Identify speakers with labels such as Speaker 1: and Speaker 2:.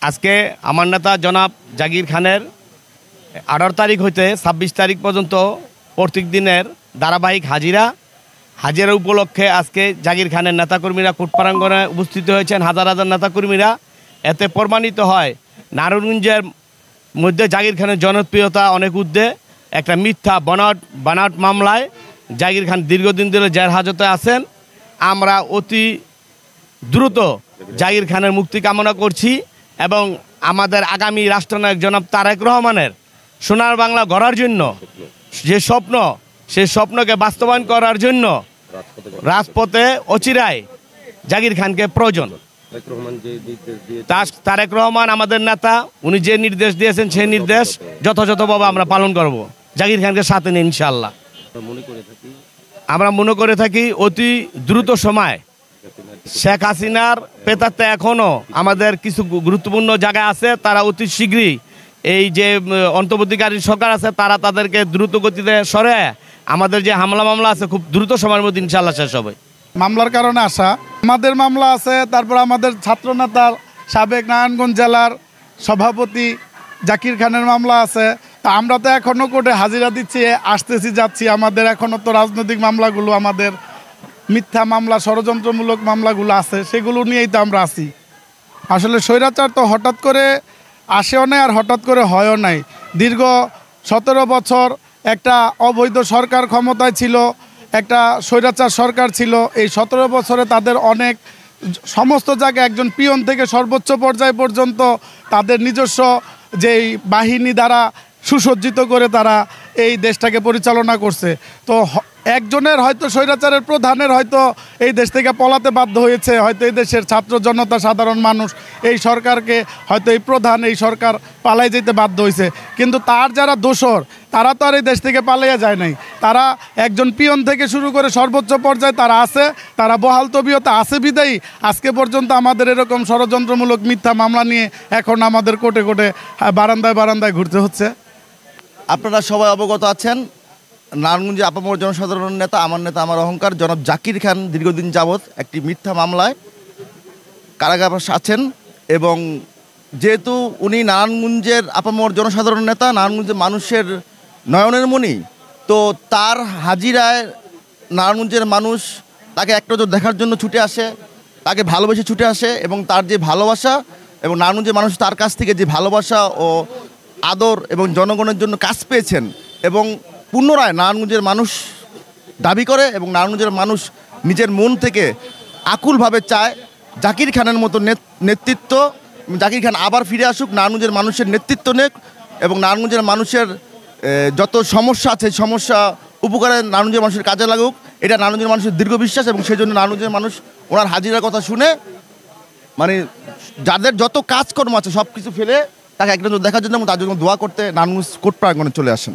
Speaker 1: আজকে আমার নেতা জনাব জাকির খানের 18 তারিখ হইতে 26 তারিখ পর্যন্ত প্রত্যেক দিনের ধারাবাহিক হাজিরা উপলক্ষে আজকে জাকির খানের নেতাকর্মীরা কোর্ট প্রাঙ্গণে উপস্থিত হয়েছেন, হাজার হাজার নেতাকর্মীরা। এতে প্রমাণিত হয় নারায়ণগঞ্জের মধ্যে জাকির খানের জনপ্রিয়তা অনেক ঊর্ধ্বে। একটা মিথ্যা বানাট মামলায় জাকির খান দীর্ঘদিন ধরে জেল হাজতে আছেন। আমরা অতি দ্রুত জাকির খানের মুক্তি কামনা করছি এবং আমাদের আগামী রাষ্ট্রনায়ক জনাব তারেক রহমানের সোনার বাংলা গড়ার জন্য যে স্বপ্ন, সেই স্বপ্নকে বাস্তবায়ন করার জন্য রাজপথে অচিরায় জাকির খানকে প্রয়োজন। তারেক রহমান আমাদের নেতা, উনি যে নির্দেশ দিয়েছেন সেই নির্দেশ যথাযথভাবে আমরা পালন করব। জাকির খানকে সাথে নিয়ে ইনশাআল্লাহ। আমরা মনে করে থাকি অতি দ্রুত সময় শেখ হাসিনার প্রেতাত্মা এখনও আমাদের কিছু গুরুত্বপূর্ণ জায়গায় আছে, তারা অতি শীঘ্রই এই যে অন্তর্বর্তীকারী সরকার আছে তারা তাদেরকে দ্রুত গতিতে সরে আমাদের যে মামলা আছে খুব দ্রুত সময়ের মধ্যে ইনশাআল্লাহ শেষ হবে।
Speaker 2: মামলার কারণে আসা আমাদের মামলা আছে, তারপর আমাদের ছাত্রনেতার সাবেক নারায়ণগঞ্জ জেলার সভাপতি জাকির খানের মামলা আছে। তা আমরা তো এখনও কোর্টে হাজিরা দিচ্ছি, আসতেছি যাচ্ছি। আমাদের এখনও তো রাজনৈতিক মামলাগুলো, আমাদের মিথ্যা মামলা, ষড়যন্ত্রমূলক মামলাগুলো আছে, সেগুলো নিয়েই তো আমরা আছি। আসলে স্বৈরাচার তো হঠাৎ করে আসেও নাই আর হঠাৎ করে হয়ও নাই। দীর্ঘ 17 বছর একটা অবৈধ সরকার ক্ষমতায় ছিল, একটা স্বৈরাচার সরকার ছিল। এই 17 বছরে তাদের অনেক সমস্ত জায়গায় একজন পিয়ন থেকে সর্বোচ্চ পর্যায় পর্যন্ত তাদের নিজস্ব যেই বাহিনী দ্বারা সুসজ্জিত করে তারা এই দেশটাকে পরিচালনা করছে। তো একজনের হয়তো স্বৈরাচারের প্রধানের হয়তো এই দেশ থেকে পলাতে বাধ্য হয়েছে, হয়তো এই দেশের ছাত্র জনতা সাধারণ মানুষ এই সরকারকে হয়তো এই প্রধান এই সরকার পালাই যেতে বাধ্য হয়েছে। কিন্তু তার যারা দোসর তারা তো আর এই দেশ থেকে পালাইয়া যায় নাই। তারা একজন পিয়ন থেকে শুরু করে সর্বোচ্চ পর্যায়ে তারা আছে, তারা বহাল তবিয়তে আছে বিদায়ী আজকে পর্যন্ত আমাদের এরকম ষড়যন্ত্রমূলক মিথ্যা মামলা নিয়ে এখন আমাদের কোর্টে বারান্দায় ঘুরতে হচ্ছে।
Speaker 3: আপনারা সবাই অবগত আছেন, নারায়ণগঞ্জে আপামর জনসাধারণ নেতা, আমার নেতা আমার অহংকার জনাব জাকির খান দীর্ঘদিন যাবৎ একটি মিথ্যা মামলায় কারাগারে আছেন। এবং যেহেতু উনি নারায়ণগঞ্জের আপামর জনসাধারণ নেতা, নারায়ণগঞ্জের মানুষের নয়নের মণি, তো তার হাজিরায় নারায়ণগঞ্জের মানুষ তাকে এক নজর দেখার জন্য ছুটে আসে, তাকে ভালোবেসে ছুটে আসে। এবং তার যে ভালোবাসা এবং নারায়ণগঞ্জের মানুষ তার কাছ থেকে যে ভালোবাসা ও আদর এবং জনগণের জন্য কাজ পেয়েছেন, এবং পুনরায় নারায়ণগঞ্জের মানুষ দাবি করে এবং নারায়ণগঞ্জের মানুষ নিজের মন থেকে আকুলভাবে চায় জাকির খানের মতো নেতৃত্ব। জাকির খান আবার ফিরে আসুক, নারায়ণগঞ্জের মানুষের নেতৃত্ব নেক এবং নারায়ণগঞ্জের মানুষের যত সমস্যা আছে সমস্যা উপকারে নারায়ণগঞ্জের মানুষের কাজে লাগুক, এটা নারায়ণগঞ্জের মানুষের দীর্ঘ বিশ্বাস। এবং সেই জন্য নারায়ণগঞ্জের মানুষ ওনার হাজিরার কথা শুনে মানে যাদের যত কাজকর্ম আছে সব কিছু ফেলে তাকে এক নজর দেখার জন্য এবং তার জন্য দোয়া করতে নারায়ণগঞ্জ কোর্ট প্রাঙ্গণে চলে আসেন।